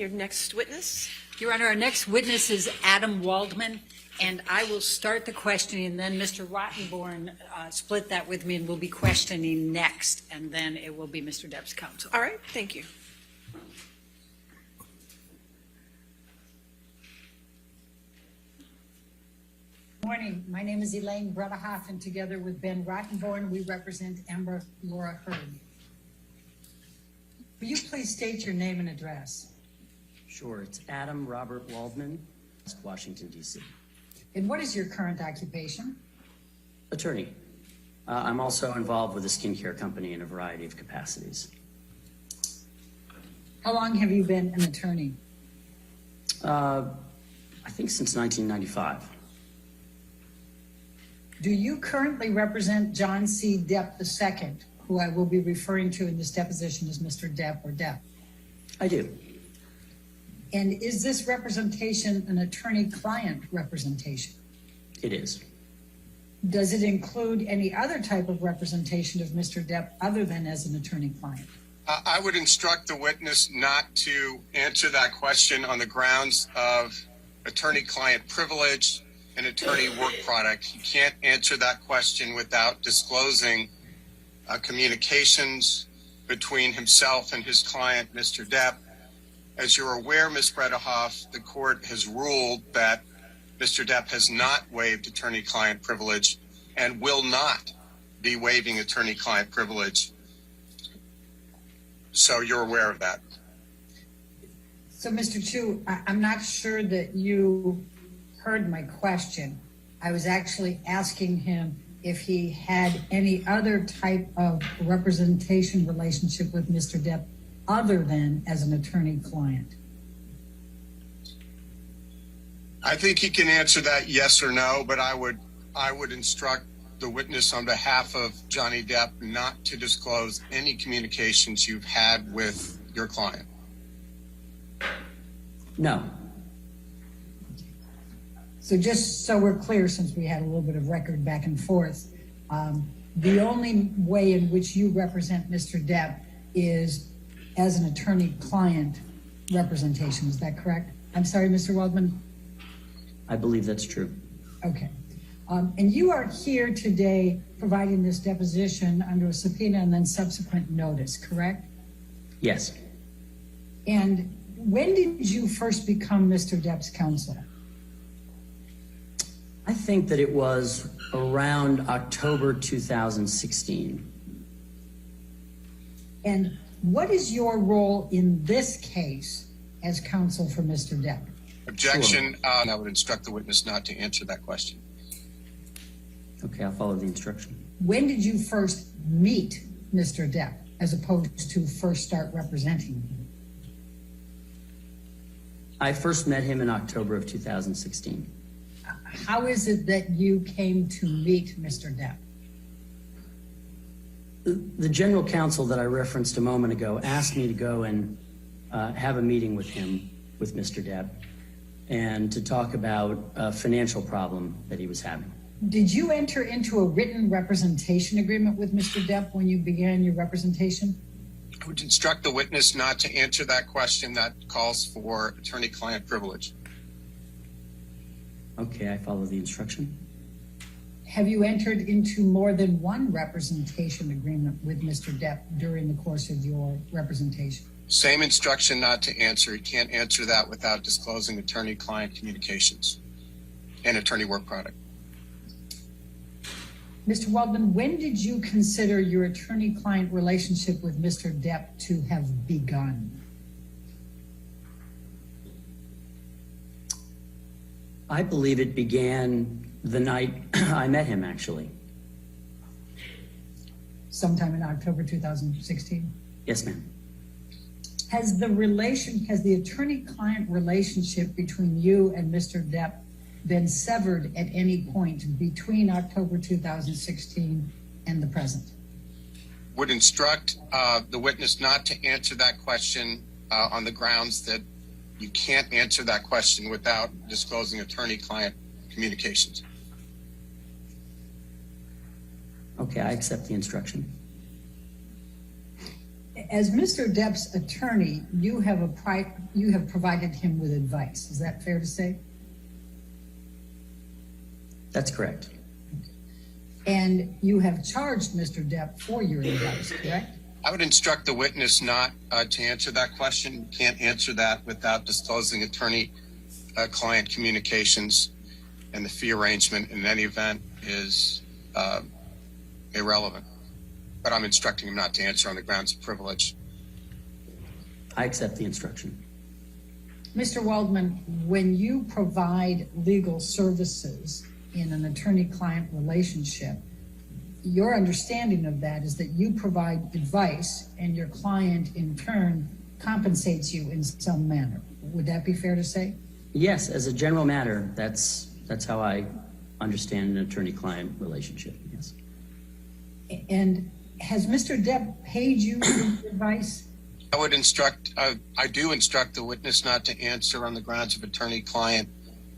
your next witness. Your Honor, our next witness is Adam Waldman, and I will start the questioning, and then Mr. Rottenborn split that with me, and we'll be questioning next, and then it will be Mr. Depp's counsel. All right, thank you. Good morning. My name is Elaine Bredehoft, and together with Ben Rottenborn, we represent Amber Laura Heard. Will you please state your name and address? Sure, it's Adam Robert Waldman, Washington, D.C. And what is your current occupation? Attorney. I'm also involved with a skincare company in a variety of capacities. How long have you been an attorney? I think since 1995. Do you currently represent John C. Depp II, who I will be referring to in this deposition as Mr. Depp or Depp? I do. And is this representation an attorney-client representation? It is. Does it include any other type of representation of Mr. Depp other than as an attorney-client? I would instruct the witness not to answer that question on the grounds of attorney-client privilege and attorney work product. You can't answer that question without disclosing communications between himself and his client, Mr. Depp. As you're aware, Ms. Bredehoft, the court has ruled that Mr. Depp has not waived attorney-client privilege and will not be waiving attorney-client privilege. So you're aware of that. So, Mr. Chu, I'm not sure that you heard my question. I was actually asking him if he had any other type of representation relationship with Mr. Depp other than as an attorney-client. I think he can answer that yes or no, but I would instruct the witness on behalf of Johnny Depp not to disclose any communications you've had with your client. No. So just so we're clear, since we had a little bit of record back and forth, the only way in which you represent Mr. Depp is as an attorney-client representation. Is that correct? I'm sorry, Mr. Waldman? I believe that's true. Okay. And you are here today providing this deposition under a subpoena and then subsequent notice, correct? Yes. And when did you first become Mr. Depp's counsel? I think that it was around October 2016. And what is your role in this case as counsel for Mr. Depp? Objection. I would instruct the witness not to answer that question. Okay, I'll follow the instruction. When did you first meet Mr. Depp as opposed to first start representing him? I first met him in October of 2016. How is it that you came to meet Mr. Depp? The general counsel that I referenced a moment ago asked me to go and have a meeting with him, with Mr. Depp, and to talk about a financial problem that he was having. Did you enter into a written representation agreement with Mr. Depp when you began your representation? I would instruct the witness not to answer that question. That calls for attorney-client privilege. Okay, I follow the instruction. Have you entered into more than one representation agreement with Mr. Depp during the course of your representation? Same instruction not to answer. You can't answer that without disclosing attorney-client communications and attorney work product. Mr. Waldman, when did you consider your attorney-client relationship with Mr. Depp to have begun? I believe it began the night I met him, actually. Sometime in October 2016? Yes, ma'am. Has the attorney-client relationship between you and Mr. Depp been severed at any point between October 2016 and the present? Would instruct the witness not to answer that question on the grounds that you can't answer that question without disclosing attorney-client communications. Okay, I accept the instruction. As Mr. Depp's attorney, you have provided him with advice. Is that fair to say? That's correct. And you have charged Mr. Depp for your advice, correct? I would instruct the witness not to answer that question. You can't answer that without disclosing attorney-client communications, and the fee arrangement in any event is irrelevant. But I'm instructing him not to answer on the grounds of privilege. I accept the instruction. Mr. Waldman, when you provide legal services in an attorney-client relationship, your understanding of that is that you provide advice and your client in turn compensates you in some manner. Would that be fair to say? Yes, as a general matter, that's how I understand an attorney-client relationship, yes. And has Mr. Depp paid you for advice? I do instruct the witness not to answer on the grounds of attorney-client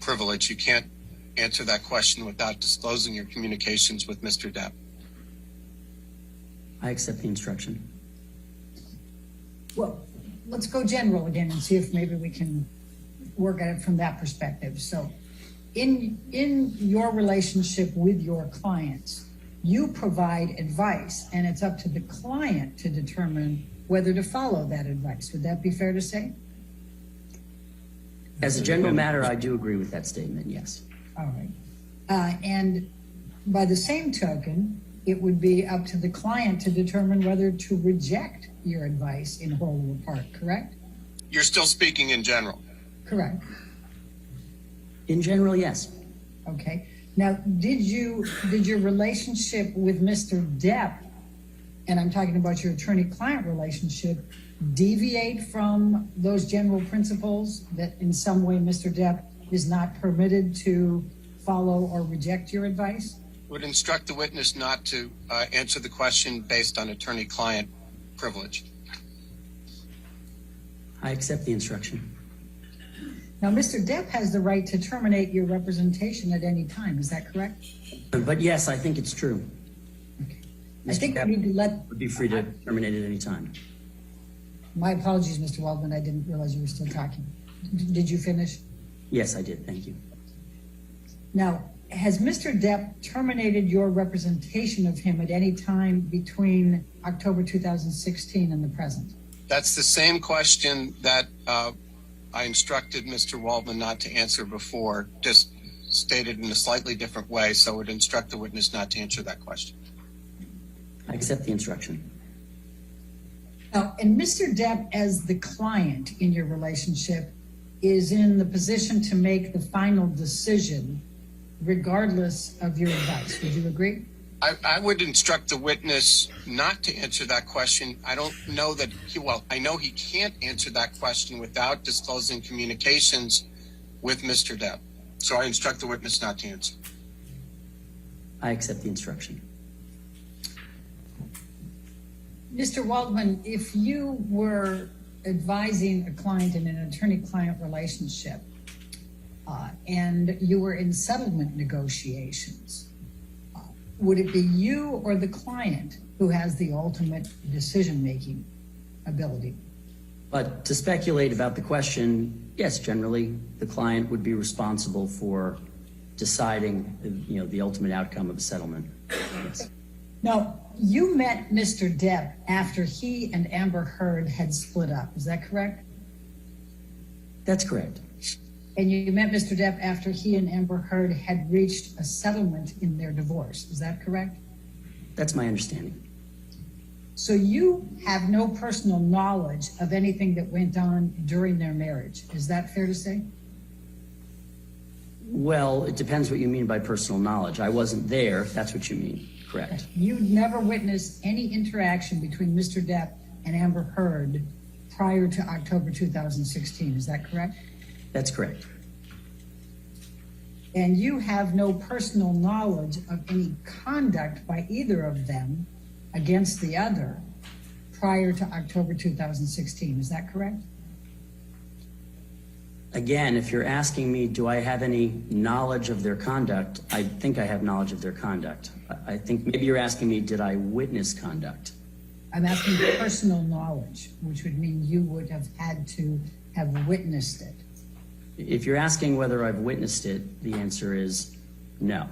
privilege. You can't answer that question without disclosing your communications with Mr. Depp. I accept the instruction. Well, let's go general again and see if maybe we can work at it from that perspective. So in your relationship with your clients, you provide advice and it's up to the client to determine whether to follow that advice. Would that be fair to say? As a general matter, I do agree with that statement, yes. All right. And by the same token, it would be up to the client to determine whether to reject your advice in whole or part, correct? You're still speaking in general. Correct. In general, yes. Okay. Now, did your relationship with Mr. Depp, and I'm talking about your attorney-client relationship, deviate from those general principles that in some way Mr. Depp is not permitted to follow or reject your advice? Would instruct the witness not to answer the question based on attorney-client privilege. I accept the instruction. Now, Mr. Depp has the right to terminate your representation at any time. Is that correct? But yes, I think it's true. Okay. I Mr. think Depp we need to let... would be free to terminate at any time. My apologies, Mr. Waldman. I didn't realize you were still talking. Did you finish? Yes, I did. Thank you. Now, has Mr. Depp terminated your representation of him at any time between October 2016 and the present? That's the same question that I instructed Mr. Waldman not to answer before, just stated in a slightly different way, so I would instruct the witness not to answer that question. I accept the instruction. Now, and Mr. Depp, as the client in your relationship, is in the position to make the final decision regardless of your advice. Would you agree? I would instruct the witness not to answer that question. I don't know that I know he can't answer that question without disclosing communications with Mr. Depp. So I instruct the witness not to answer. I accept the instruction. Mr. Waldman, if you were advising a client in an attorney-client relationship and you were in settlement negotiations, would it be you or the client who has the ultimate decision-making ability? But to speculate about the question, yes, generally the client would be responsible for deciding, the ultimate outcome of a settlement. Yes. Now, you met Mr. Depp after he and Amber Heard had split up. Is that correct? That's correct. And you met Mr. Depp after he and Amber Heard had reached a settlement in their divorce. Is that correct? That's my understanding. So you have no personal knowledge of anything that went on during their marriage. Is that fair to say? Well, it depends what you mean by personal knowledge. I wasn't there, if that's what you mean. Correct. You never witnessed any interaction between Mr. Depp and Amber Heard prior to October 2016. Is that correct? That's correct. And you have no personal knowledge of any conduct by either of them against the other prior to October 2016. Is that correct? Again, if you're asking me, do I have any knowledge of their conduct? I think I have knowledge of their conduct. I think maybe you're asking me, did I witness conduct? I'm asking personal knowledge, which would mean you would have had to have witnessed it. If you're asking whether I've witnessed it, the answer is no.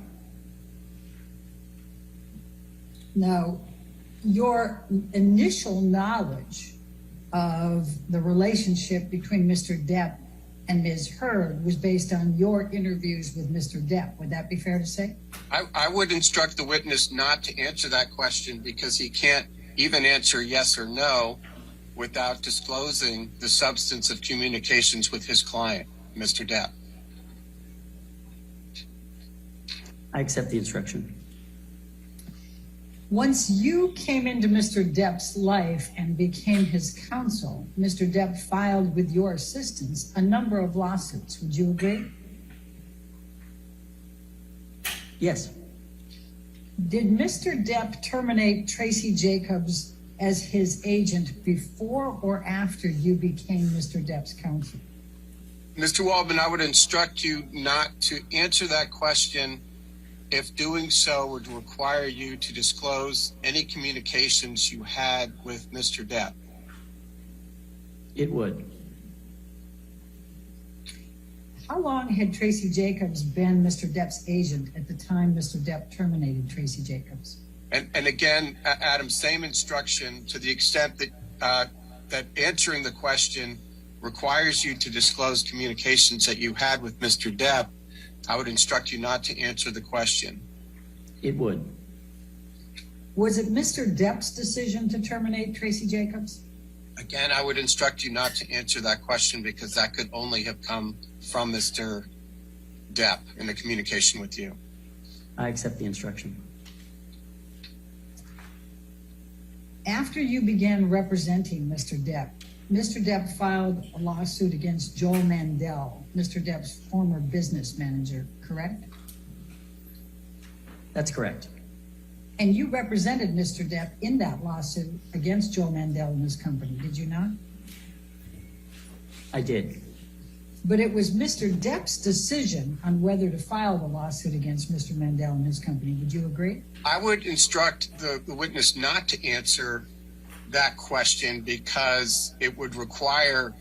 Now, your initial knowledge of the relationship between Mr. Depp and Ms. Heard was based on your interviews with Mr. Depp. Would that be fair to say? I would instruct the witness not to answer that question because he can't even answer yes or no without disclosing the substance of communications with his client, Mr. Depp. I accept the instruction. Once you came into Mr. Depp's life and became his counsel, Mr. Depp filed with your assistance a number of lawsuits. Would you agree? Yes. Did Mr. Depp terminate Tracy Jacobs as his agent before or after you became Mr. Depp's counsel? Mr. Waldman, I would instruct you not to answer that question if doing so would require you to disclose any communications you had with Mr. Depp. It would. How long had Tracy Jacobs been Mr. Depp's agent at the time Mr. Depp terminated Tracy Jacobs? And again, Adam, same instruction to the extent that that answering the question requires you to disclose communications that you had with Mr. Depp. I would instruct you not to answer the question. It would. Was it Mr. Depp's decision to terminate Tracy Jacobs? Again, I would instruct you not to answer that question because that could only have come from Mr. Depp in the communication with you. I accept the instruction. After you began representing Mr. Depp filed a lawsuit against Joel Mandel, Mr. Depp's former business manager, correct? That's correct. And you represented Mr. Depp in that lawsuit against Joel Mandel and his company, did you not? I did. But it was Mr. Depp's decision on whether to file the lawsuit against Mr. Mandel and his company. Would you agree? I would instruct the witness not to answer that question because it would require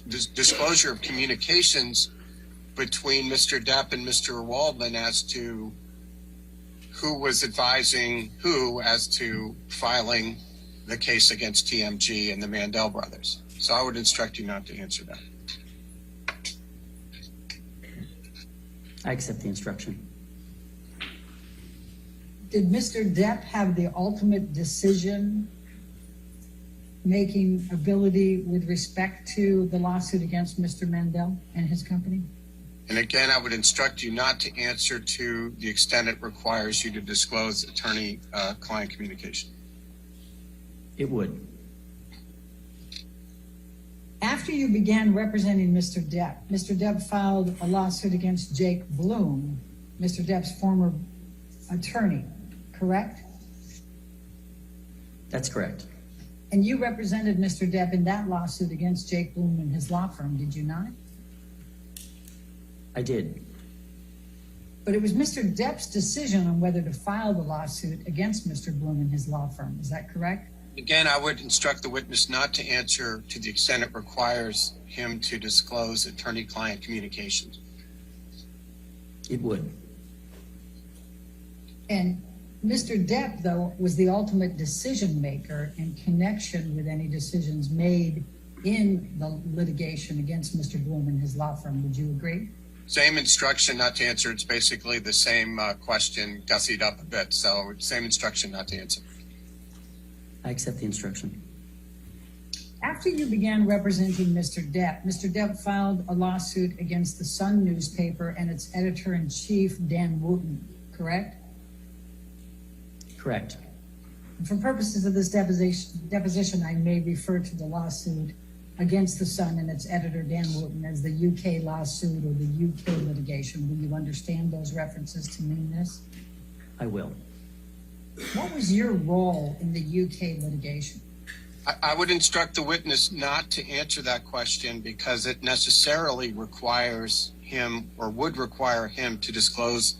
disclosure of communications between Mr. Depp and Mr. Waldman as to who was advising who as to filing the case against TMG and the Mandel brothers. So I would instruct you not to answer that. I accept the instruction. Did Mr. Depp have the ultimate decision making ability with respect to the lawsuit against Mr. Mandel and his company? And again, I would instruct you not to answer to the extent it requires you to disclose attorney-client communication. It would. After you began representing Mr. Depp filed a lawsuit against Jake Bloom, Mr. Depp's former attorney, correct? That's correct. And you represented Mr. Depp in that lawsuit against Jake Bloom and his law firm, did you not? I did. But it was Mr. Depp's decision on whether to file the lawsuit against Mr. Bloom and his law firm. Is that correct? Again, I would instruct the witness not to answer to the extent it requires him to disclose attorney-client communications. It would. And Mr. Depp, though, was the ultimate decision maker in connection with any decisions made in the litigation against Mr. Bloom and his law firm. Would you agree? Same instruction not to answer. It's basically the same question, gussied up a bit. So same instruction not to answer. I accept the instruction. After you began representing Mr. Depp filed a lawsuit against the Sun newspaper and its editor-in-chief, Dan Wooten, correct? Correct. And for purposes of this deposition, I may refer to the lawsuit against the Sun and its editor, Dan Wooten, as the UK lawsuit or the UK litigation. Will you understand those references to mean this? I will. What was your role in the UK litigation? I would instruct the witness not to answer that question because it necessarily requires him or would require him to disclose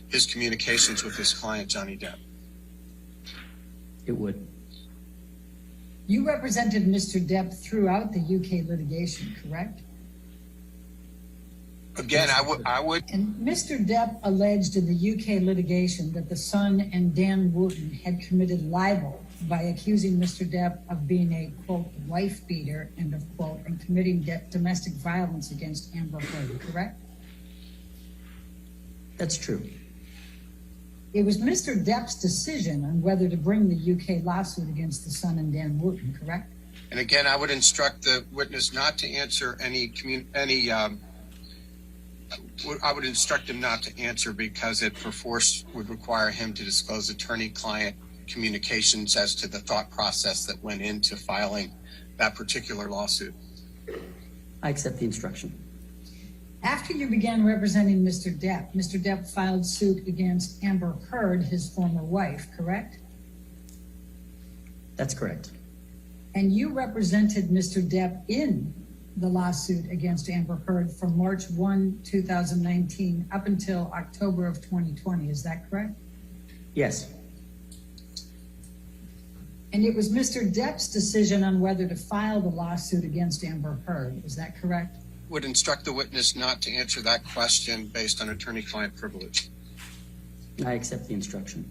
his communications with his client, Johnny Depp. It would. You represented Mr. Depp throughout the UK litigation, correct? Again, I would. And Mr. Depp alleged in the UK litigation that the Sun and Dan Wooten had committed libel by accusing Mr. Depp of being a, quote, wife beater, end of quote, and committing domestic violence against Amber Heard, correct? That's true. It was Mr. Depp's decision on whether to bring the UK lawsuit against the Sun and Dan Wooten, correct? And again, I would instruct the witness not to answer I would instruct him not to answer because it perforce would require him to disclose attorney-client communications as to the thought process that went into filing that particular lawsuit. I accept the instruction. After you began representing Mr. Depp filed suit against Amber Heard, his former wife, correct? That's correct. And you represented Mr. Depp in the lawsuit against Amber Heard from March 1, 2019 up until October of 2020. Is that correct? Yes. And it was Mr. Depp's decision on whether to file the lawsuit against Amber Heard. Is that correct? Would instruct the witness not to answer that question based on attorney-client privilege. I accept the instruction.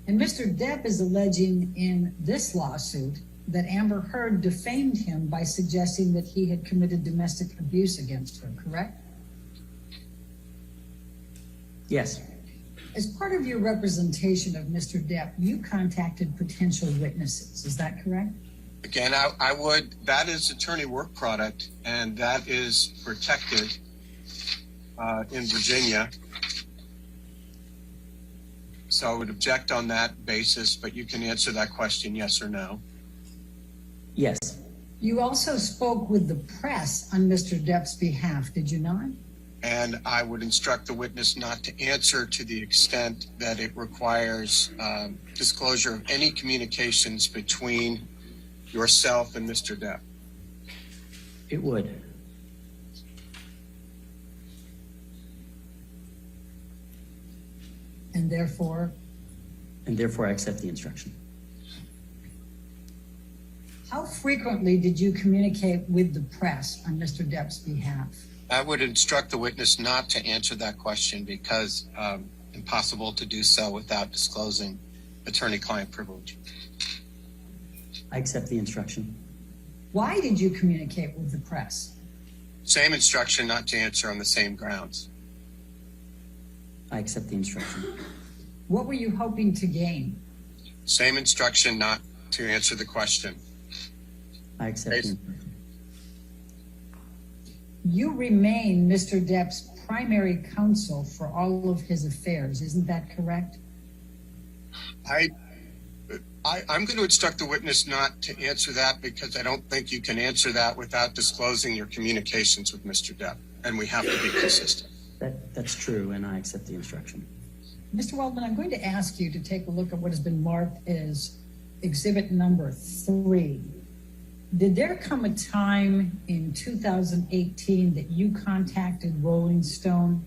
And Mr. Depp is alleging in this lawsuit that Amber Heard defamed him by suggesting that he had committed domestic abuse against her, correct? Yes. As part of your representation of Mr. Depp, you contacted potential witnesses. Is that correct? Again, I would, that is attorney work product, and that is protected in Virginia. So I would object on that basis, but you can answer that question yes or no. Yes. You also spoke with the press on Mr. Depp's behalf, did you not? And I would instruct the witness not to answer to the extent that it requires disclosure of any communications between yourself and Mr. Depp. It would. And therefore? And therefore I accept the instruction. How frequently did you communicate with the press on Mr. Depp's behalf? I would instruct the witness not to answer that question because impossible to do so without disclosing attorney-client privilege. I accept the instruction. Why did you communicate with the press? Same instruction not to answer on the same grounds. I accept the instruction. What were you hoping to gain? Same instruction not to answer the question. I accept the instruction. You remain Mr. Depp's primary counsel for all of his affairs. Isn't that correct? I'm going to instruct the witness not to answer that because I don't think you can answer that without disclosing your communications with Mr. Depp, and we have to be consistent. That's true, and I accept the instruction. Mr. Waldman, I'm going to ask you to take a look at what has been marked as exhibit number 3. Did there come a time in 2018 that you contacted Rolling Stone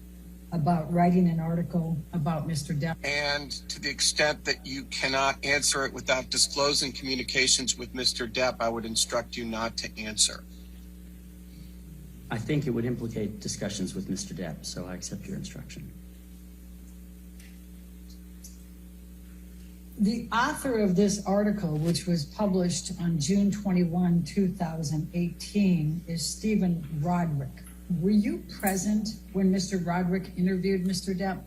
about writing an article about Mr. Depp? And to the extent that you cannot answer it without disclosing communications with Mr. Depp, I would instruct you not to answer. I think it would implicate discussions with Mr. Depp, so I accept your instruction. The author of this article, which was published on June 21, 2018, is Stephen Roderick. Were you present when Mr. Roderick interviewed Mr. Depp?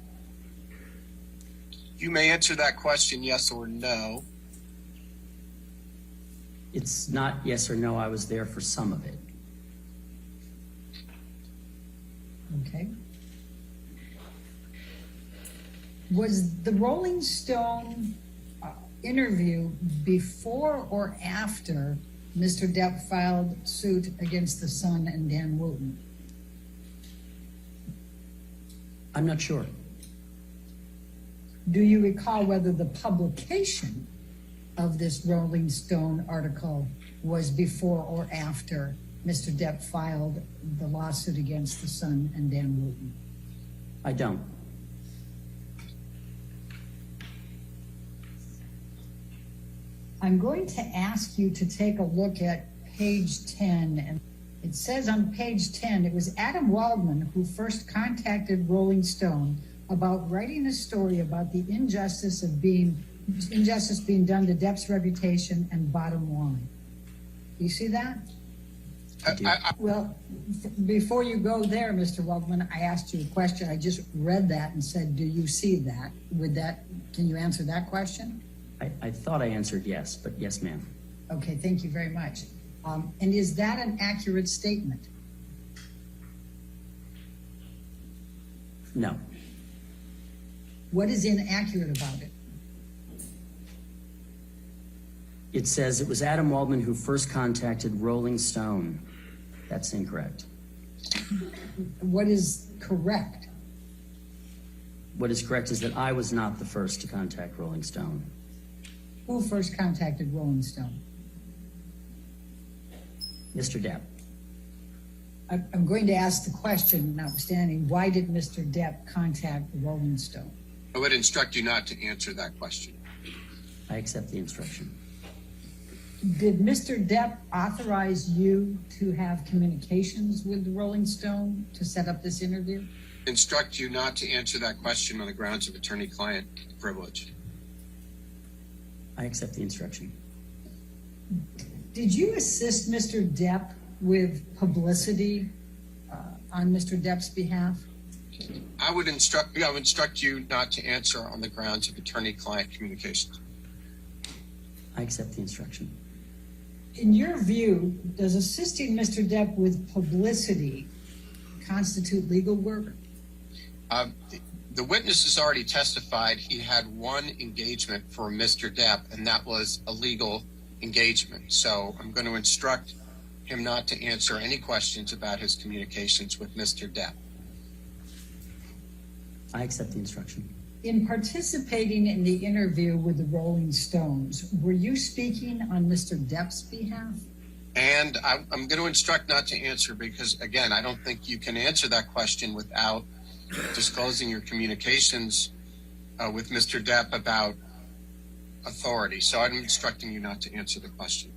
You may answer that question yes or no. It's not yes or no. I was there for some of it. Okay. Was the Rolling Stone interview before or after Mr. Depp filed suit against the Sun and Dan Wooten? I'm not sure. Do you recall whether the publication of this Rolling Stone article was before or after Mr. Depp filed the lawsuit against the Sun and Dan Wooten? I don't. I'm going to ask you to take a look at page 10. And it says on page 10, it was Adam Waldman who first contacted Rolling Stone about writing a story about the injustice being done to Depp's reputation and bottom line. Do you see that? Well, before you go there, Mr. Waldman, I asked you a question. I just read that and said, do you see that? Can you answer that question? I thought I answered yes, but yes, ma'am. Okay, thank you very much. And is that an accurate statement? No. What is inaccurate about it? It says it was Adam Waldman who first contacted Rolling Stone. That's incorrect. What is correct? What is correct is that I was not the first to contact Rolling Stone. Who first contacted Rolling Stone? Mr. Depp. I'm going to ask the question, notwithstanding, why did Mr. Depp contact the Rolling Stone? I would instruct you not to answer that question. I accept the instruction. Did Mr. Depp authorize you to have communications with the Rolling Stone to set up this interview? Instruct you not to answer that question on the grounds of attorney-client privilege. I accept the instruction. Did you assist Mr. Depp with publicity on Mr. Depp's behalf? I would instruct you not to answer on the grounds of attorney-client communications. I accept the instruction. In your view, does assisting Mr. Depp with publicity constitute legal work? The witness has already testified he had one engagement for Mr. Depp, and that was a legal engagement. So I'm going to instruct him not to answer any questions about his communications with Mr. Depp. I accept the instruction. In participating in the interview with the Rolling Stones, were you speaking on Mr. Depp's behalf? And I'm going to instruct not to answer because, again, I don't think you can answer that question without disclosing your communications with Mr. Depp about authority. So I'm instructing you not to answer the question.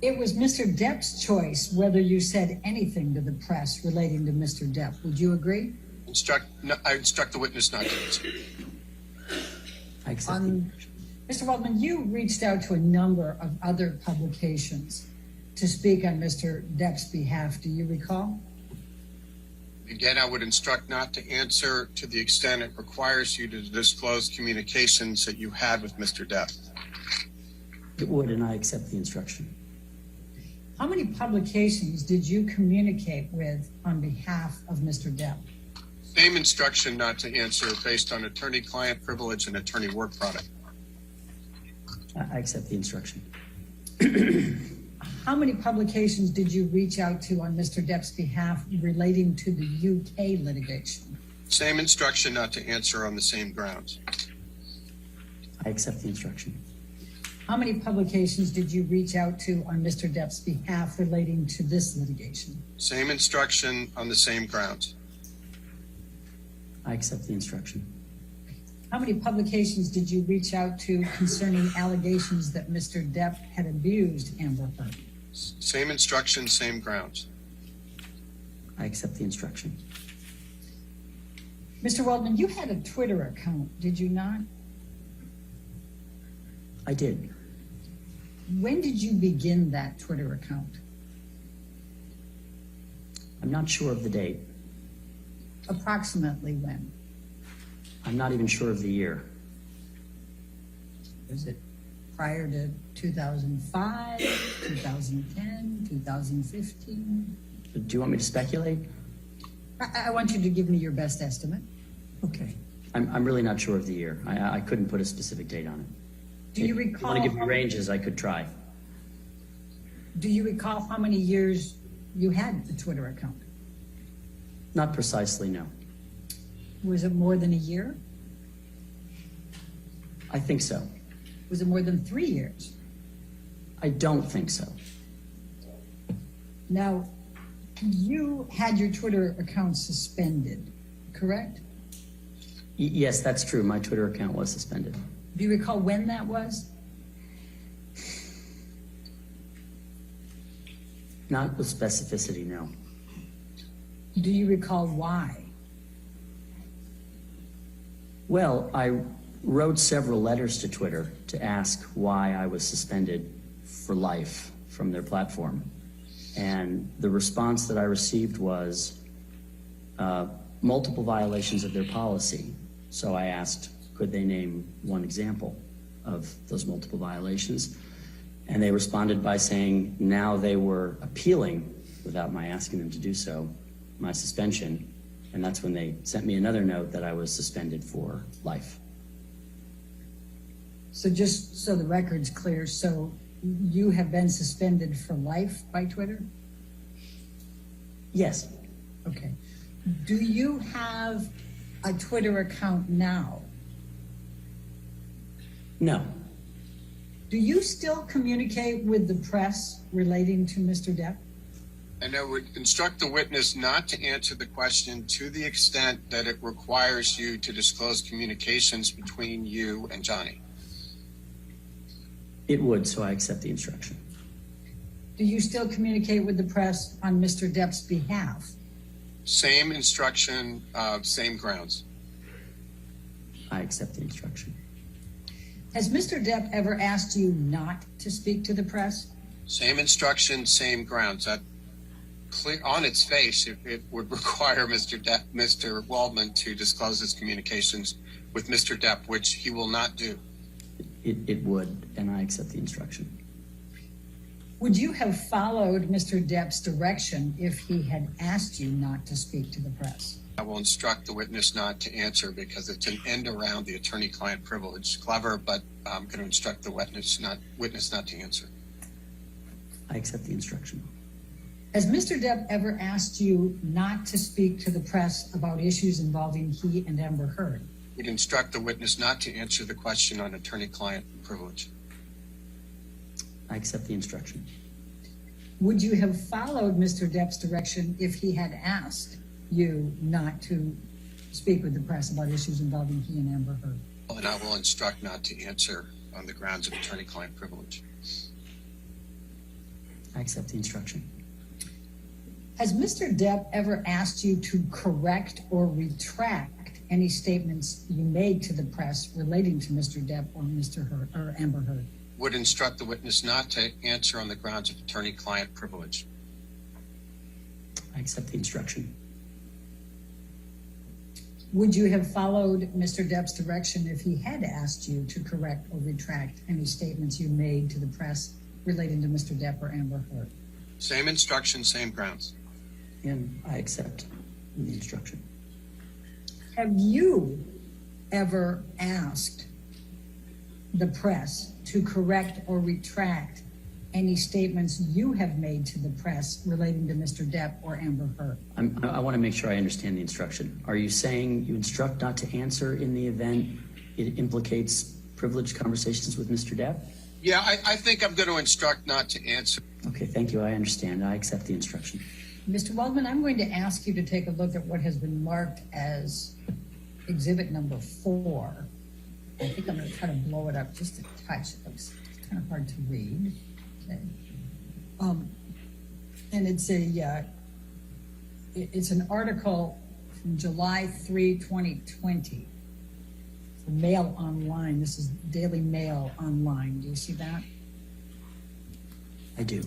It was Mr. Depp's choice whether you said anything to the press relating to Mr. Depp. Would you agree? I instruct the witness not to answer. I accept the instruction. Mr. Waldman, you reached out to a number of other publications to speak on Mr. Depp's behalf. Do you recall? Again, I would instruct not to answer to the extent it requires you to disclose communications that you had with Mr. Depp. It would, and I accept the instruction. How many publications did you communicate with on behalf of Mr. Depp? Same instruction not to answer based on attorney-client privilege and attorney work product. I accept the instruction. How many publications did you reach out to on Mr. Depp's behalf relating to the UK litigation? Same instruction not to answer on the same grounds. I accept the instruction. How many publications did you reach out to on Mr. Depp's behalf relating to this litigation? Same instruction on the same grounds. I accept the instruction. How many publications did you reach out to concerning allegations that Mr. Depp had abused Amber Heard? Same instruction, same grounds. I accept the instruction. Mr. Waldman, you had a Twitter account, did you not? I did. When did you begin that Twitter account? I'm not sure of the date. Approximately when? I'm not even sure of the year. Was it prior to 2005, 2010, 2015? Do you want me to speculate? I want you to give me your best estimate. Okay. I'm really not sure of the year. I couldn't put a specific date on it. Do you If recall? you want to give me ranges, I could try. Do you recall how many years you had the Twitter account? Not precisely, no. Was it more than a year? I think so. Was it more than 3 years? I don't think so. Now, you had your Twitter account suspended, correct? Yes, that's true. My Twitter account was suspended. Do you recall when that was? Not with specificity, no. Do you recall why? Well, I wrote several letters to Twitter to ask why I was suspended for life from their platform. And the response that I received was multiple violations of their policy. So I asked, could they name one example of those multiple violations? And they responded by saying now they were appealing, without my asking them to do so, my suspension. And that's when they sent me another note that I was suspended for life. So just so the record's clear, so you have been suspended for life by Twitter? Yes. Okay. Do you have a Twitter account now? No. Do you still communicate with the press relating to Mr. Depp? And I would instruct the witness not to answer the question to the extent that it requires you to disclose communications between you and Johnny. It would, so I accept the instruction. Do you still communicate with the press on Mr. Depp's behalf? Same instruction, same grounds. I accept the instruction. Has Mr. Depp ever asked you not to speak to the press? Same instruction, same grounds. That clear on its face, it would require Mr. Waldman to disclose his communications with Mr. Depp, which he will not do. It would, and I accept the instruction. Would you have followed Mr. Depp's direction if he had asked you not to speak to the press? I will instruct the witness not to answer because it's an end around the attorney-client privilege. Clever, but I'm going to instruct the witness not to answer. I accept the instruction. Has Mr. Depp ever asked you not to speak to the press about issues involving he and Amber Heard? We'd instruct the witness not to answer the question on attorney-client privilege. I accept the instruction. Would you have followed Mr. Depp's direction if he had asked you not to speak with the press about issues involving he and Amber Heard? And I will instruct not to answer on the grounds of attorney-client privilege. I accept the instruction. Has Mr. Depp ever asked you to correct or retract any statements you made to the press relating to Mr. Depp or Mr. Heard or Amber Heard? Would instruct the witness not to answer on the grounds of attorney-client privilege. I accept the instruction. Would you have followed Mr. Depp's direction if he had asked you to correct or retract any statements you made to the press relating to Mr. Depp or Amber Heard? Same instruction, same grounds. And I accept the instruction. Have you ever asked the press to correct or retract any statements you have made to the press relating to Mr. Depp or Amber Heard? I want to make sure I understand the instruction. Are you saying you instruct not to answer in the event it implicates privileged conversations with Mr. Depp? Yeah, I think I'm going to instruct not to answer. Okay, thank you. I understand. I accept the instruction. Mr. Waldman, I'm going to ask you to take a look at what has been marked as exhibit number 4. I think I'm going to try to blow it up just a touch. It looks kind of hard to read. Okay. And it's an article from July 3, 2020. From Mail Online. This is Daily Mail Online. Do you see that? I do.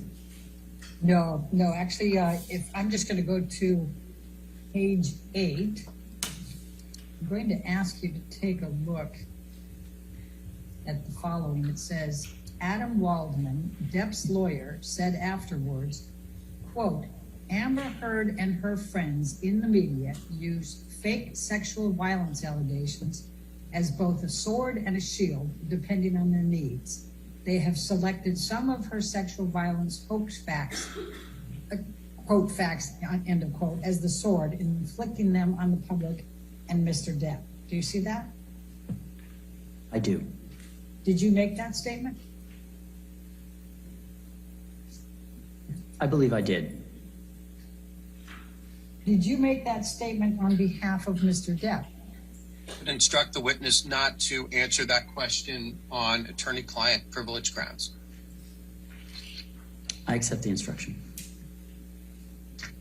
No, actually, if I'm just going to go to page 8, I'm going to ask you to take a look at the following. It says, Adam Waldman, Depp's lawyer, said afterwards, quote, Amber Heard and her friends in the media used fake sexual violence allegations as both a sword and a shield, depending on their needs. They have selected some of her sexual violence hoax facts, quote facts, end of quote, as the sword, inflicting them on the public and Mr. Depp. Do you see that? I do. Did you make that statement? I believe I did. Did you make that statement on behalf of Mr. Depp? would instruct the witness not to answer that question on attorney-client privilege grounds. I accept the instruction.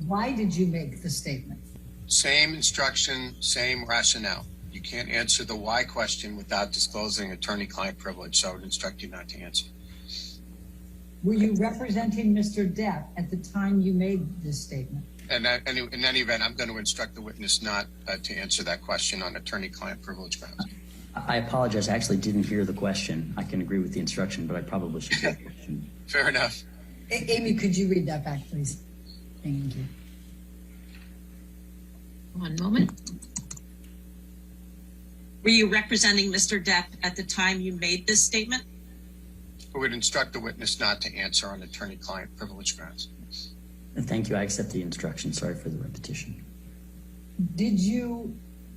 Why did you make the statement? Same instruction, same rationale. You can't answer the why question without disclosing attorney-client privilege, so I would instruct you not to answer. Were you representing Mr. Depp at the time you made this statement? And in any event, I'm going to instruct the witness not to answer that question on attorney-client privilege grounds. I apologize. I actually didn't hear the question. I can agree with the instruction, but I probably should hear the question. Fair enough. Amy, could you read that back, please? Thank you. One moment. Were you representing Mr. Depp at the time you made this statement? I would instruct the witness not to answer on attorney-client privilege grounds. And thank you. I accept the instruction. Sorry for the repetition. Did you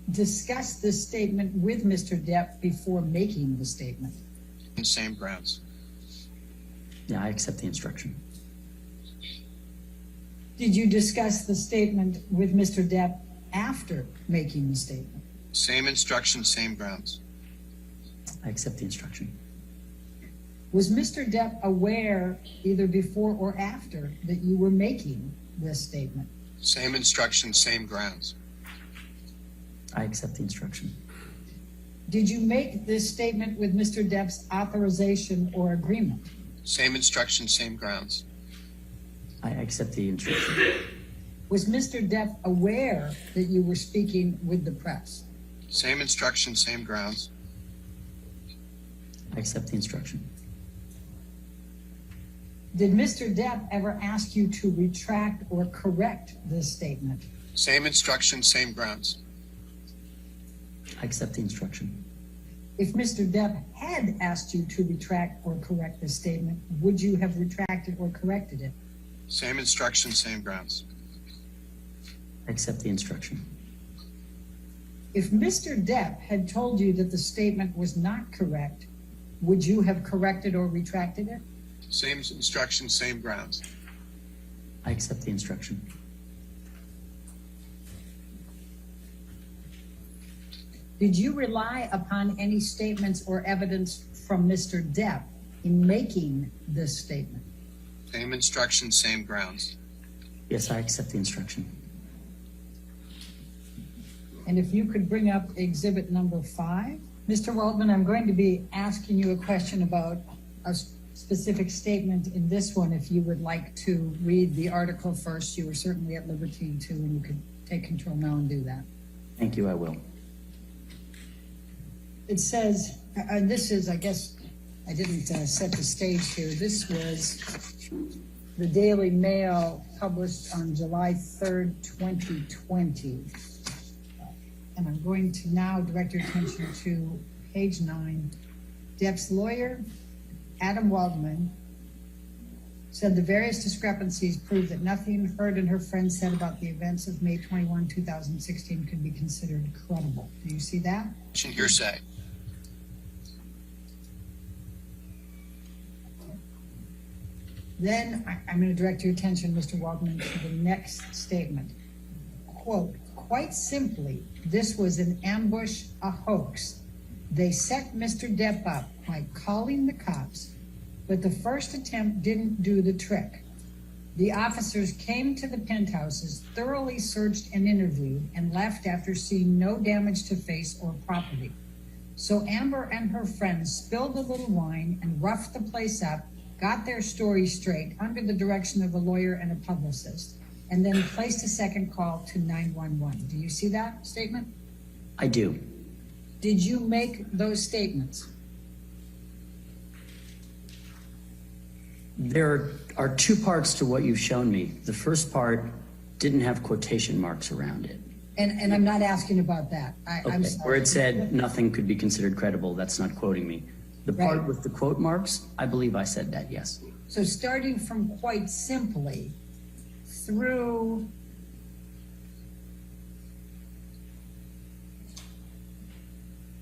discuss this statement with Mr. Depp before making the statement? On same grounds. Yeah, I accept the instruction. Did you discuss the statement with Mr. Depp after making the statement? Same instruction, same grounds. I accept the instruction. Was Mr. Depp aware, either before or after, that you were making this statement? Same instruction, same grounds. I accept the instruction. Did you make this statement with Mr. Depp's authorization or agreement? Same instruction, same grounds. I accept the instruction. Was Mr. Depp aware that you were speaking with the press? Same instruction, same grounds. I accept the instruction. Did Mr. Depp ever ask you to retract or correct this statement? Same instruction, same grounds. I accept the instruction. If Mr. Depp had asked you to retract or correct this statement, would you have retracted or corrected it? Same instruction, same grounds. I accept the instruction. If Mr. Depp had told you that the statement was not correct, would you have corrected or retracted it? Same instruction, same grounds. I accept the instruction. Did you rely upon any statements or evidence from Mr. Depp in making this statement? Same instruction, same grounds. Yes, I accept the instruction. And if you could bring up exhibit number 5. Mr. Waldman, I'm going to be asking you a question about a specific statement in this one. If you would like to read the article first, you are certainly at liberty to, and you could take control now and do that. Thank you, I will. It says, this is, I guess, I didn't set the stage here. This was the Daily Mail published on July 3rd, 2020. And I'm going to now direct your attention to page 9. Depp's lawyer, Adam Waldman, said the various discrepancies prove that nothing Heard and her friends said about the events of May 21, 2016 could be considered credible. Do you see that? Hearsay. Then I'm going to direct your attention, Mr. Waldman, to the next statement. Quote, quite simply, this was an ambush, a hoax. They set Mr. Depp up by calling the cops, but the first attempt didn't do the trick. The officers came to the penthouses, thoroughly searched and interviewed, and left after seeing no damage to face or property. So Amber and her friends spilled a little wine and roughed the place up, got their story straight under the direction of a lawyer and a publicist, and then placed a second call to 911. Do you see that statement? I do. Did you make those statements? There are two parts to what you've shown me. The first part didn't have quotation marks around it. And I'm not asking about that. I'm sorry. Where it said nothing could be considered credible, that's not quoting me. The part Right. with the quote marks, I believe I said that, yes. So starting from quite simply through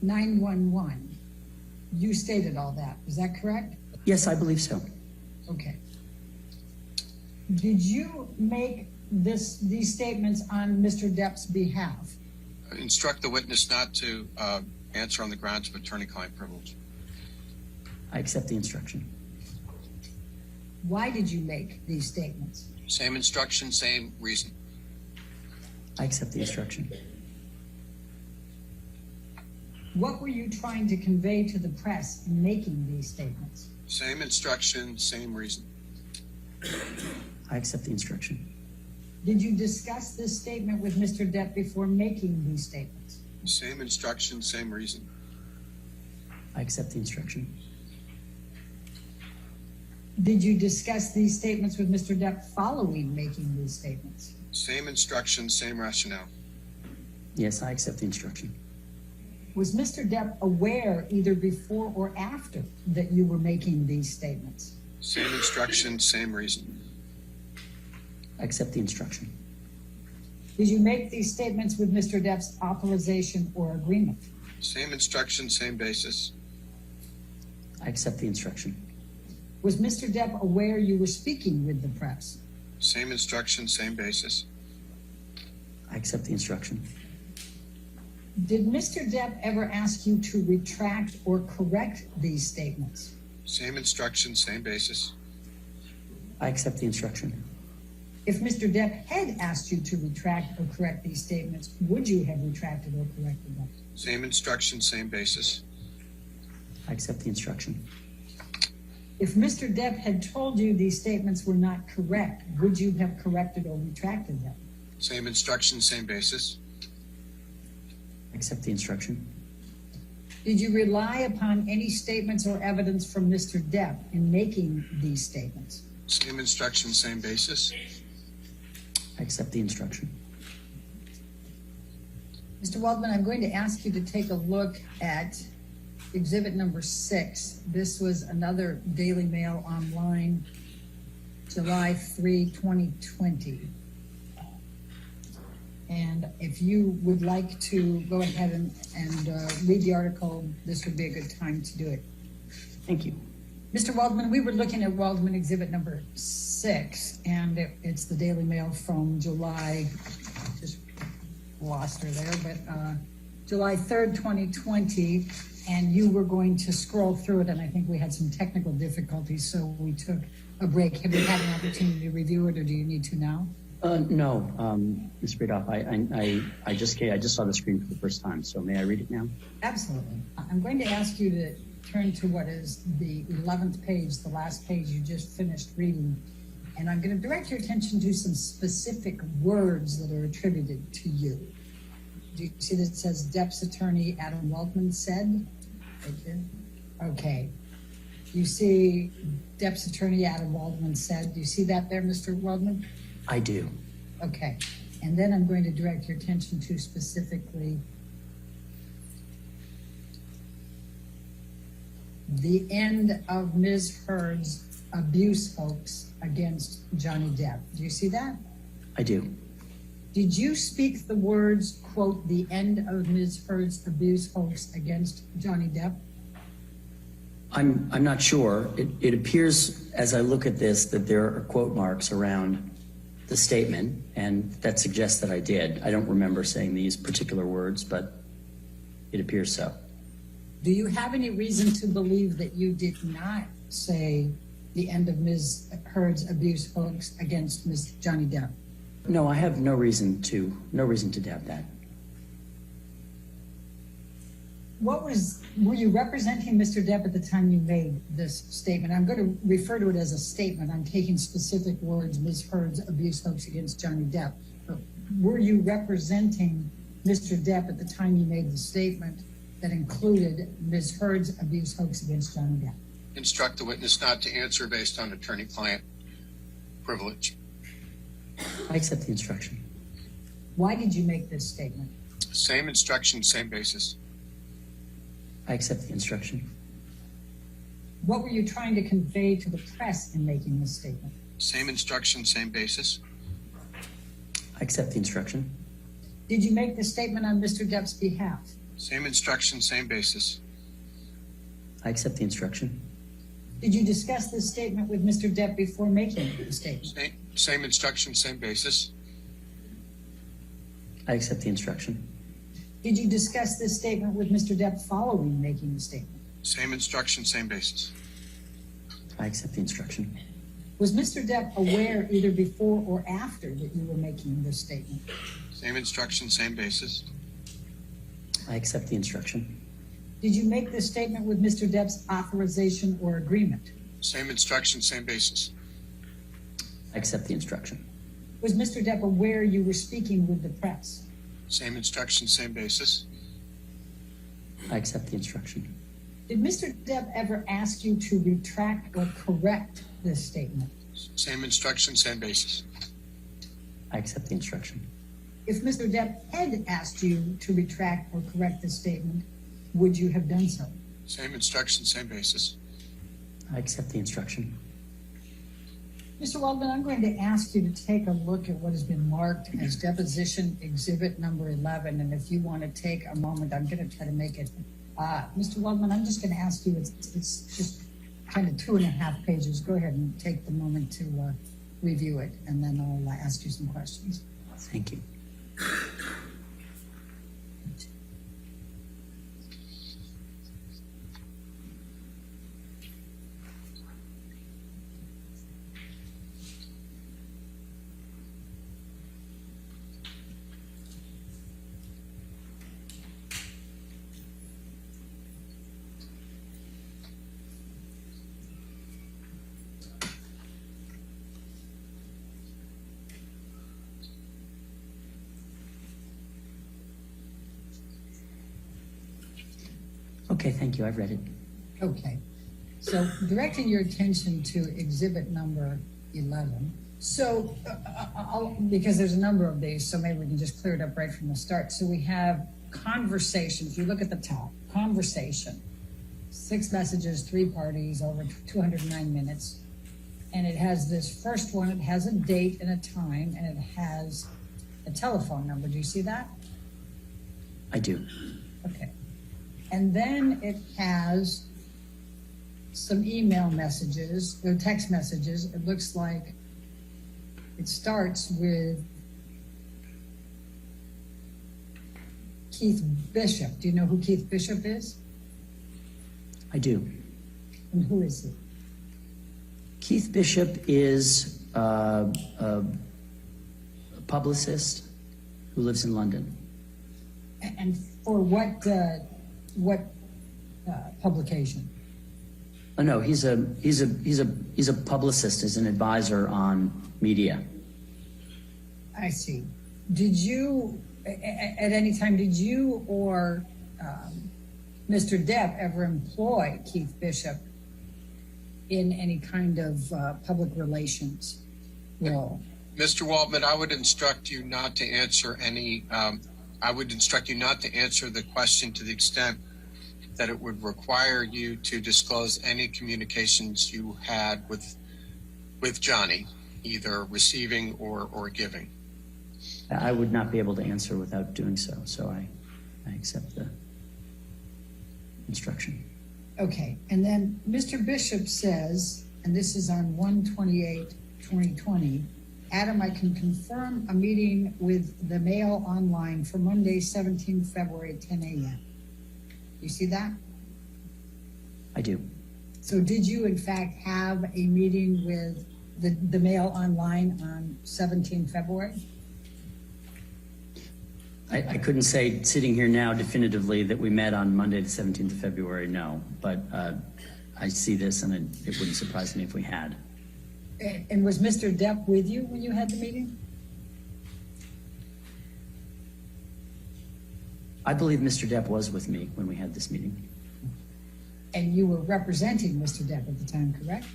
(911), you stated all that. Is that correct? Yes, I believe so. Okay. Did you make these statements on Mr. Depp's behalf? Instruct the witness not to answer on the grounds of attorney-client privilege. I accept the instruction. Why did you make these statements? Same instruction, same reason. I accept the instruction. What were you trying to convey to the press in making these statements? Same instruction, same reason. I accept the instruction. Did you discuss this statement with Mr. Depp before making these statements? Same instruction, same reason. I accept the instruction. Did you discuss these statements with Mr. Depp following making these statements? Same instruction, same rationale. Yes, I accept the instruction. Was Mr. Depp aware either before or after that you were making these statements? Same instruction, same reason. I accept the instruction. Did you make these statements with Mr. Depp's authorization or agreement? Same instruction, same basis. I accept the instruction. Was Mr. Depp aware you were speaking with the press? Same instruction, same basis. I accept the instruction. Did Mr. Depp ever ask you to retract or correct these statements? Same instruction, same basis. I accept the instruction. If Mr. Depp had asked you to retract or correct these statements, would you have retracted or corrected them? Same instruction, same basis. I accept the instruction. If Mr. Depp had told you these statements were not correct, would you have corrected or retracted them? Same instruction, same basis. I accept the instruction. Did you rely upon any statements or evidence from Mr. Depp in making these statements? Same instruction, same basis. I accept the instruction. Mr. Waldman, I'm going to ask you to take a look at exhibit number 6. This was another Daily Mail online, July 3, 2020. And if you would like to go ahead and read the article, this would be a good time to do it. Thank you. Mr. Waldman, we were looking at Waldman exhibit number 6, and it's the Daily Mail from July, just lost her there, but July 3rd, 2020, and you were going to scroll through it, and I think we had some technical difficulties, so we took a break. Have you had an opportunity to review it, or do you need to now? No, Ms. Bredehoft, I just saw the screen for the first time, so may I read it now? Absolutely. I'm going to ask you to turn to what is the 11th page, the last page you just finished reading, and I'm going to direct your attention to some specific words that are attributed to you. Do you see that it says Depp's attorney Adam Waldman said? Right here. Okay. You see Depp's attorney Adam Waldman said. Do you see that there, Mr. Waldman? I do. Okay. And then I'm going to direct your attention to specifically the end of Ms. Heard's abuse hoax against Johnny Depp. Do you see that? I do. Did you speak the words, quote, the end of Ms. Heard's abuse hoax against Johnny Depp? I'm not sure. It appears as I look at this that there are quote marks around the statement, and that suggests that I did. I don't remember saying these particular words, but it appears so. Do you have any reason to believe that you did not say the end of Ms. Heard's abuse hoax against Ms. Johnny Depp? No, I have no reason to doubt that. Were you representing Mr. Depp at the time you made this statement? I'm going to refer to it as a statement. I'm taking specific words, Ms. Heard's abuse hoax against Johnny Depp. But were you representing Mr. Depp at the time you made the statement that included Ms. Heard's abuse hoax against Johnny Depp? Instruct the witness not to answer based on attorney-client privilege. I accept the instruction. Why did you make this statement? Same instruction, same basis. I accept the instruction. What were you trying to convey to the press in making this statement? Same instruction, same basis. I accept the instruction. Did you make the statement on Mr. Depp's behalf? Same instruction, same basis. I accept the instruction. Did you discuss this statement with Mr. Depp before making the statement? Same instruction, same basis. I accept the instruction. Did you discuss this statement with Mr. Depp following making the statement? Same instruction, same basis. I accept the instruction. Was Mr. Depp aware either before or after that you were making this statement? Same instruction, same basis. I accept the instruction. Did you make this statement with Mr. Depp's authorization or agreement? Same instruction, same basis. I accept the instruction. Was Mr. Depp aware you were speaking with the press? Same instruction, same basis. I accept the instruction. Did Mr. Depp ever ask you to retract or correct this statement? Same instruction, same basis. I accept the instruction. If Mr. Depp had asked you to retract or correct this statement, would you have done so? Same instruction, same basis. I accept the instruction. Mr. Waldman, I'm going to ask you to take a look at what has been marked as deposition exhibit number 11. And if you want to take a moment, I'm going to try to make it. Mr. Waldman, I'm just going to ask you, it's just kind of 2.5 pages. Go ahead and take the moment to review it, and then I'll ask you some questions. Thank you. Okay, thank you. I've read it. Okay. So directing your attention to exhibit number 11. So, because there's a number of these, so maybe we can just clear it up right from the start. So we have conversation. If you look at the top, conversation, 6 messages, 3 parties, over 209 minutes. And it has this first one, it has a date and a time, and it has a telephone number. Do you see that? I do. Okay. And then it has some email messages, or text messages. It looks like it starts with Keith Bishop. Do you know who Keith Bishop is? I do. And who is he? Keith Bishop is a publicist who lives in London. And for what publication? Oh no, he's a publicist, he's an advisor on media. I see. Did you, at any time, did you or Mr. Depp ever employ Keith Bishop in any kind of public relations role? Mr. Waldman, I would instruct you not to answer the question to the extent that it would require you to disclose any communications you had with Johnny, either receiving or giving. I would not be able to answer without doing so, so I accept the instruction. Okay, and then Mr. Bishop says, and this is on 1/28/2020, Adam, I can confirm a meeting with the Mail Online for Monday, 17th February at 10 a.m. You see that? I do. So did you in fact have a meeting with the Mail Online on 17th February? I couldn't say sitting here now definitively that we met on Monday, the 17th of February, no. But I see this and it wouldn't surprise me if we had. And was Mr. Depp with you when you had the meeting? I believe Mr. Depp was with me when we had this meeting. And you were representing Mr. Depp at the time, correct?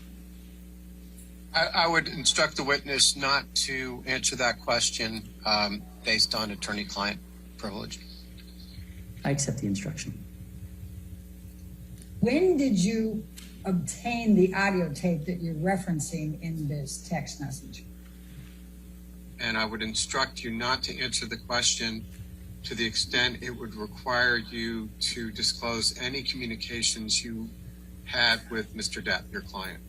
I would instruct the witness not to answer that question based on attorney-client privilege. I accept the instruction. When did you obtain the audio tape that you're referencing in this text message? And I would instruct you not to answer the question to the extent it would require you to disclose any communications you had with Mr. Depp, your client.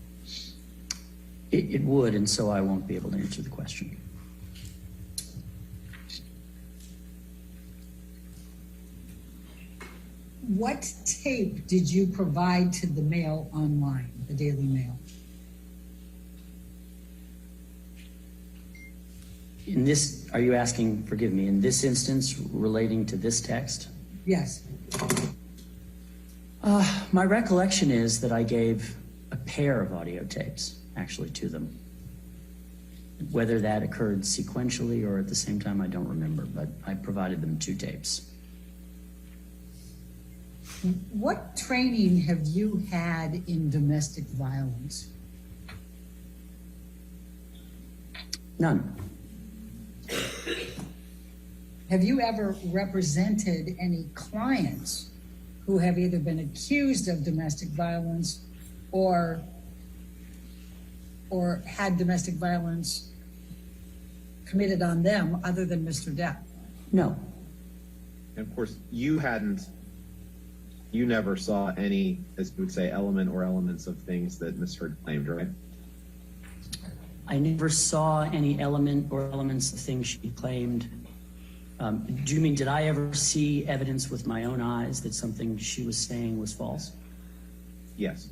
It would, and so I won't be able to answer the question. What tape did you provide to the Mail online, the Daily Mail? In this, are you asking, forgive me, in this instance relating to this text? Yes. My recollection is that I gave a pair of audio tapes actually to them. Whether that occurred sequentially or at the same time, I don't remember, but I provided them 2 tapes. What training have you had in domestic violence? None. Have you ever represented any clients who have either been accused of domestic violence or had domestic violence committed on them other than Mr. Depp? No. And of course, you never saw any, as you would say, element or elements of things that Ms. Heard claimed, right? I never saw any element or elements of things she claimed. Do you mean, did I ever see evidence with my own eyes that something she was saying was false? Yes.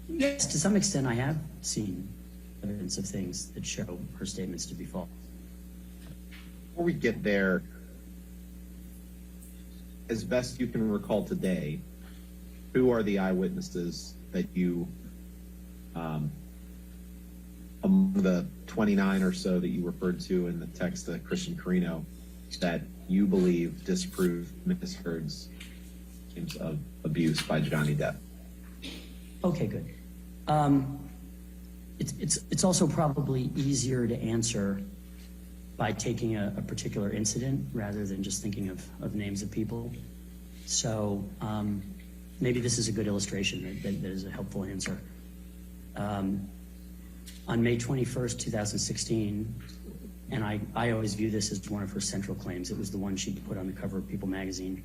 Yes, to some extent I have seen evidence of things that show her statements to be false. Before we get there, as best you can recall today, who are the eyewitnesses that you, among the 29 or so that you referred to in the text to Christian Carino, that you believe disprove Ms. Heard's claims of abuse by Johnny Depp? Okay, good. It's also probably easier to answer by taking a particular incident rather than just thinking of names of people. So maybe this is a good illustration that is a helpful answer. On May 21st, 2016, and I always view this as one of her central claims. It was the one she put on the cover of People magazine.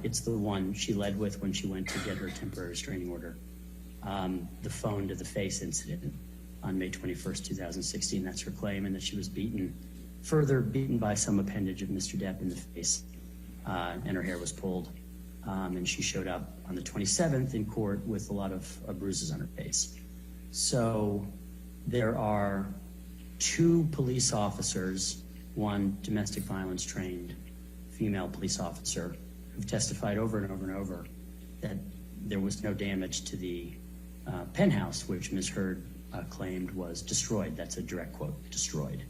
It's the one she led with when she went to get her temporary restraining order. The phone to the face incident on May 21st, 2016. That's her claim, and that she was further beaten by some appendage of Mr. Depp in the face, and her hair was pulled. And she showed up on the 27th in court with a lot of bruises on her face. So there are 2 police officers, one domestic violence trained female police officer, who've testified over and over and over that there was no damage to the penthouse, which Ms. Heard claimed was destroyed. That's a direct quote, destroyed.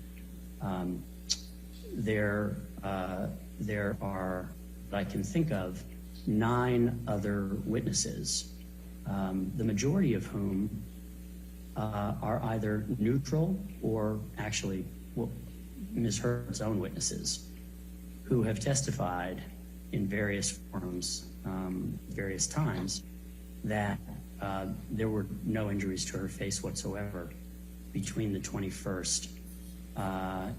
There are, that I can think of, 9 other witnesses, the majority of whom are either neutral or actually Ms. Heard's own witnesses, who have testified in various forums, various times, that there were no injuries to her face whatsoever between the 21st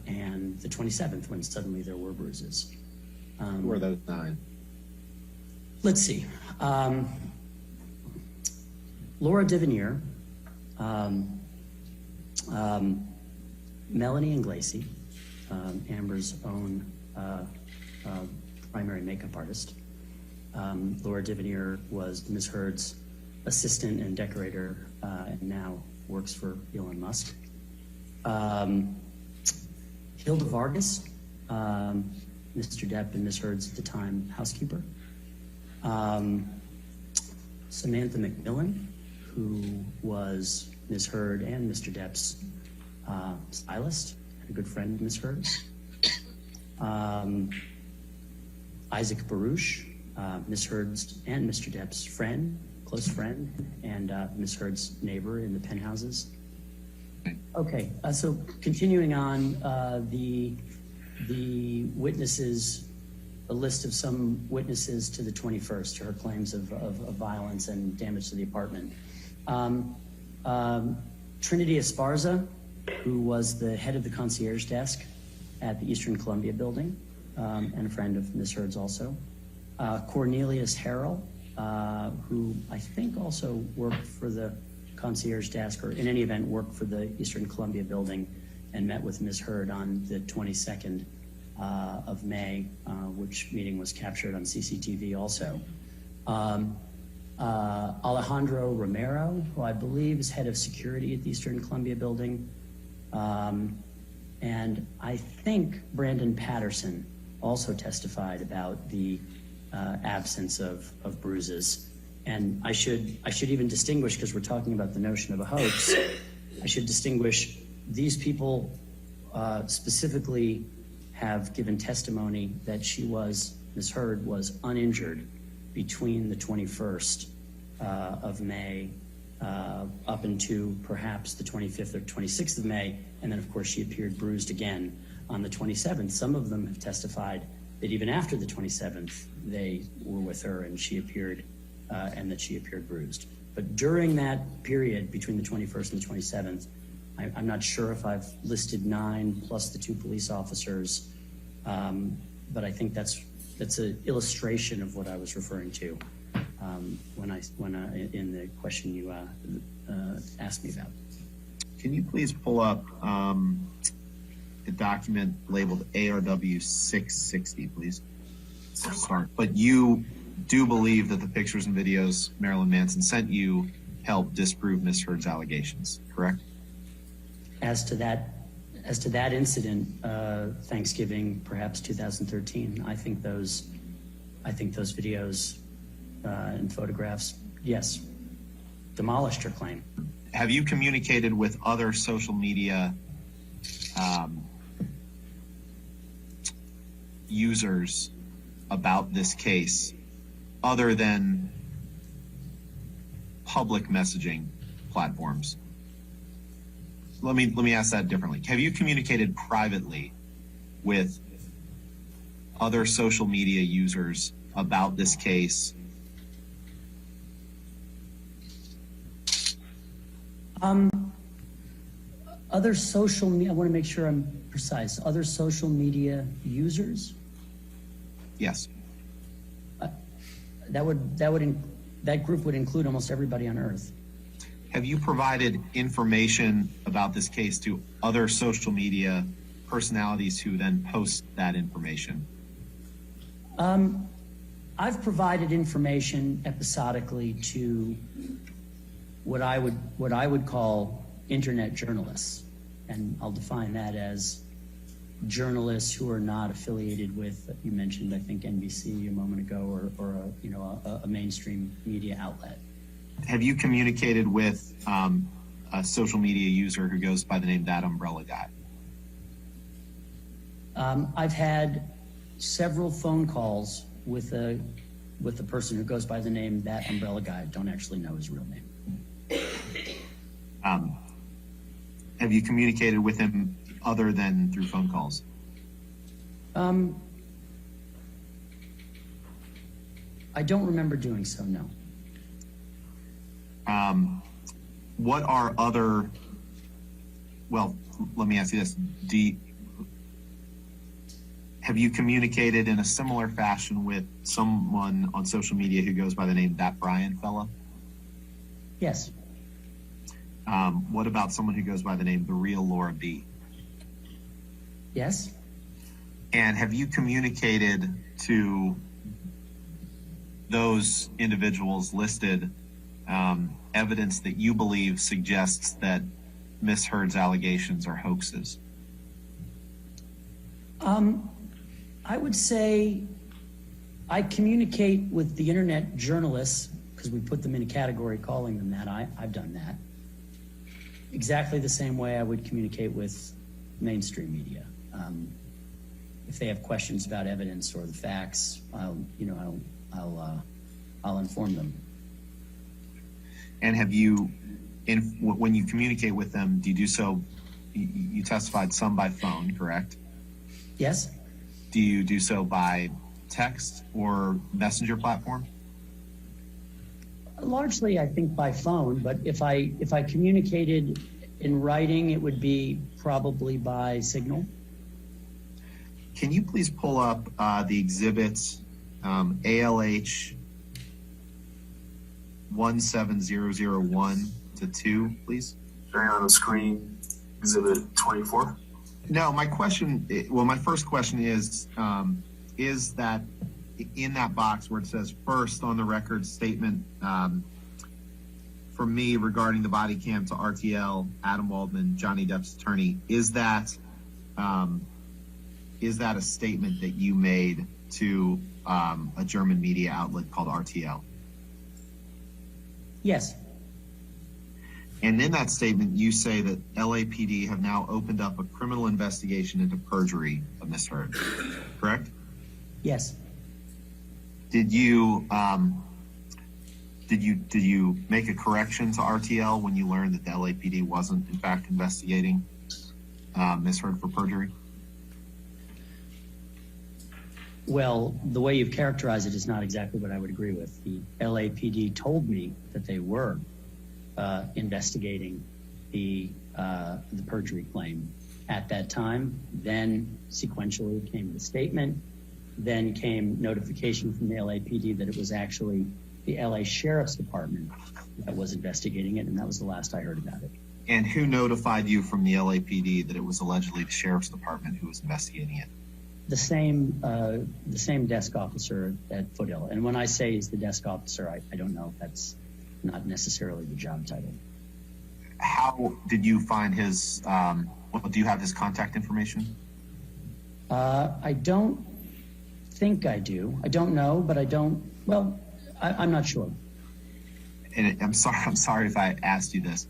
and the 27th, when suddenly there were bruises. Who are those 9? Let's see. Laura Divinier, Melanie Inglesi, Amber's own primary makeup artist. Laura Divinier was Ms. Heard's assistant and decorator, and now works for Elon Musk. Hilda Vargas, Mr. Depp and Ms. Heard's at the time housekeeper. Samantha McMillan, who was Ms. Heard and Mr. Depp's stylist, and a good friend of Ms. Heard's. Isaac Baruch, Ms. Heard's and Mr. Depp's friend, close friend, and Ms. Heard's neighbor in the penthouses. Okay, so continuing on, the witnesses, a list of some witnesses to the 21st, to her claims of violence and damage to the apartment. Trinity Esparza, who was the head of the concierge desk at the Eastern Columbia building, and a friend of Ms. Heard's also. Cornelius Harrell, who I think also worked for the concierge desk, or in any event worked for the Eastern Columbia building, and met with Ms. Heard on the 22nd of May, which meeting was captured on CCTV also. Alejandro Romero, who I believe is head of security at the Eastern Columbia building. And I think Brandon Patterson also testified about the absence of bruises. And I should even distinguish, because we're talking about the notion of a hoax, I should distinguish these people specifically have given testimony that Ms. Heard was uninjured between the 21st of May up into perhaps the 25th or 26th of May. And then, of course, she appeared bruised again on the 27th. Some of them have testified that even after the 27th, they were with her and she appeared and that she appeared bruised. But during that period between the 21st and the 27th, I'm not sure if I've listed 9 plus the 2 police officers, but I think that's an illustration of what I was referring to when in the question you asked me about. Can you please pull up the document labeled ARW 660, please? Sorry, but you do believe that the pictures and videos Marilyn Manson sent you help disprove Ms. Heard's allegations, correct? As to that incident, Thanksgiving, perhaps 2013, I think those videos and photographs, yes, demolished her claim. Have you communicated with other social media users about this case other than public messaging platforms? Let me ask that differently. Have you communicated privately with other social media users about this case? Other social media, I want to make sure I'm precise. Other social media users? Yes. That group would include almost everybody on Earth. Have you provided information about this case to other social media personalities who then post that information? I've provided information episodically to what I would call internet journalists, and I'll define that as journalists who are not affiliated with, you mentioned, I think, NBC a moment ago, or a mainstream media outlet. Have you communicated with a social media user who goes by the name That Umbrella Guy? I've had several phone calls with the person who goes by the name That Umbrella Guy. I don't actually know his real name. Have you communicated with him other than through phone calls? I don't remember doing so, no. What are other, well, let me ask you this. Have you communicated in a similar fashion with someone on social media who goes by the name That Brian Fella? Yes. What about someone who goes by the name The Real Laura B? Yes. And have you communicated to those individuals listed evidence that you believe suggests that Ms. Heard's allegations are hoaxes? I would say I communicate with the internet journalists, because we put them in a category calling them that. I've done that. Exactly the same way I would communicate with mainstream media. If they have questions about evidence or the facts, I'll inform them. And have you, when you communicate with them, do you do so? You testified some by phone, correct? Yes. Do you do so by text or messenger platform? Largely, I think by phone, but if I communicated in writing, it would be probably by signal. Can you please pull up the exhibits ALH 17001 to 2, please? Showing on the screen, exhibit 24. No, my question, well, my first question is that in that box where it says first on the record statement from me regarding the body cam to RTL, Adam Waldman, Johnny Depp's attorney, is that a statement that you made to a German media outlet called RTL? Yes. And in that statement, you say that LAPD have now opened up a criminal investigation into perjury of Ms. Heard, correct? Yes. Did you make a correction to RTL when you learned that the LAPD wasn't in fact investigating Ms. Heard for perjury? Well, the way you've characterized it is not exactly what I would agree with. The LAPD told me that they were investigating the perjury claim at that time. Then sequentially came the statement. Then came notification from the LAPD that it was actually the LA Sheriff's Department that was investigating it, and that was the last I heard about it. And who notified you from the LAPD that it was allegedly the Sheriff's Department who was investigating it? The same desk officer at Foothill. And when I say he's the desk officer, I don't know if that's not necessarily the job title. How did you find his, do you have his contact information? I don't think I do. I don't know, but I don't, well, I'm not sure. And I'm sorry if I asked you this.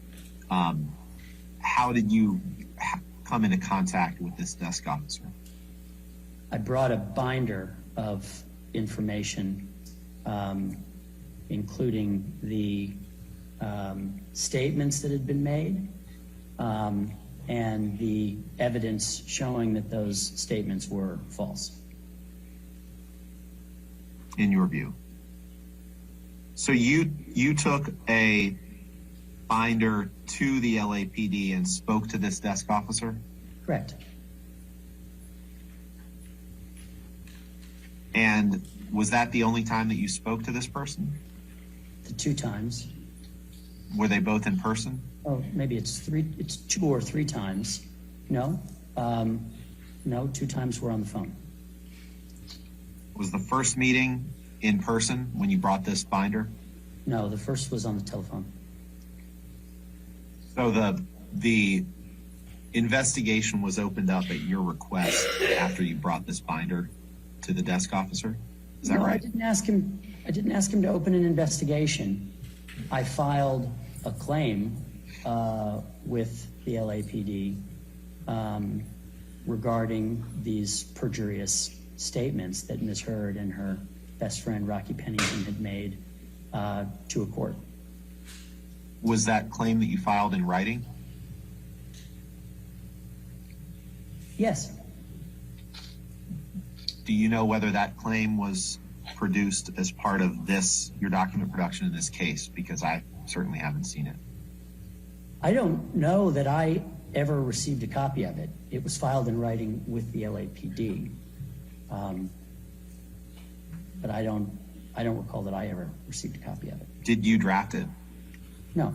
How did you come into contact with this desk officer? I brought a binder of information, including the statements that had been made and the evidence showing that those statements were false. In your view? So you took a binder to the LAPD and spoke to this desk officer? Correct. And was that the only time that you spoke to this person? The 2 times. Were they both in person? Oh, maybe it's 2 or 3 times. No, 2 times we're on the phone. Was the first meeting in person when you brought this binder? No, the first was on the telephone. So the investigation was opened up at your request after you brought this binder to the desk officer? Is that right? I didn't ask him to open an investigation. I filed a claim with the LAPD regarding these perjurious statements that Ms. Heard and her best friend Rocky Pennington had made to a court. Was that claim that you filed in writing? Yes. Do you know whether that claim was produced as part of your document production in this case? Because I certainly haven't seen it. I don't know that I ever received a copy of it. It was filed in writing with the LAPD. But I don't recall that I ever received a copy of it. Did you draft it? No.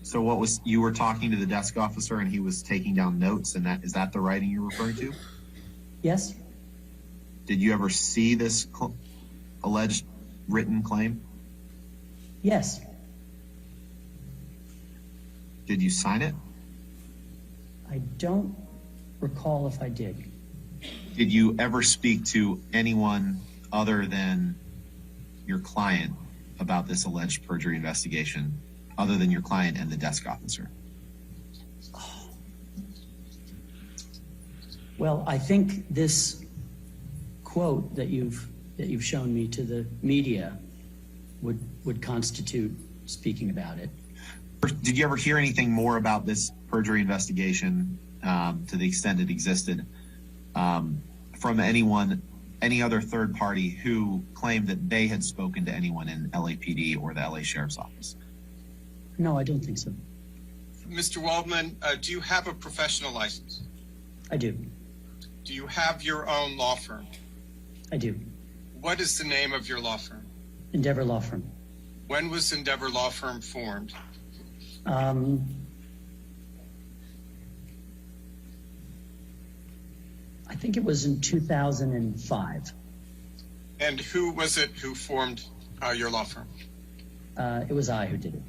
So you were talking to the desk officer and he was taking down notes, and is that the writing you're referring to? Yes. Did you ever see this alleged written claim? Yes. Did you sign it? I don't recall if I did. Did you ever speak to anyone other than your client about this alleged perjury investigation, other than your client and the desk officer? Well, I think this quote that you've shown me to the media would constitute speaking about it. Did you ever hear anything more about this perjury investigation, to the extent it existed, from any other third party who claimed that they had spoken to anyone in LAPD or the LA Sheriff's Office? No, I don't think so. Mr. Waldman, do you have a professional license? I do. Do you have your own law firm? I do. What is the name of your law firm? Endeavor Law Firm. When was Endeavor Law Firm formed? I think it was in 2005. And who was it who formed your law firm? It was I who did it.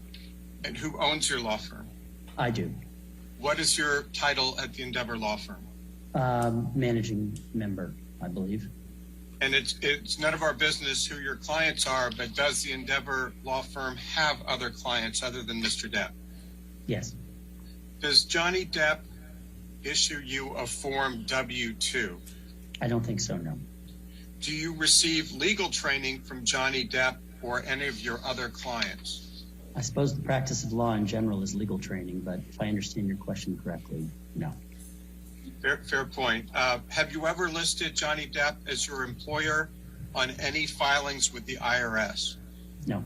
And who owns your law firm? I do. What is your title at the Endeavor Law Firm? Managing member, I believe. And it's none of our business who your clients are, but does the Endeavor Law Firm have other clients other than Mr. Depp? Yes. Does Johnny Depp issue you a Form W-2? I don't think so, no. Do you receive legal training from Johnny Depp or any of your other clients? I suppose the practice of law in general is legal training, but if I understand your question correctly, no. Fair point. Have you ever listed Johnny Depp as your employer on any filings with the IRS? No.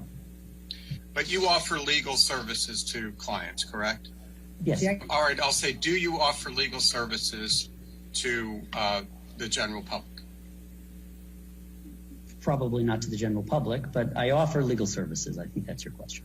But you offer legal services to clients, correct? Yes. Yeah. All right, I'll say, do you offer legal services to the general public? Probably not to the general public, but I offer legal services. I think that's your question.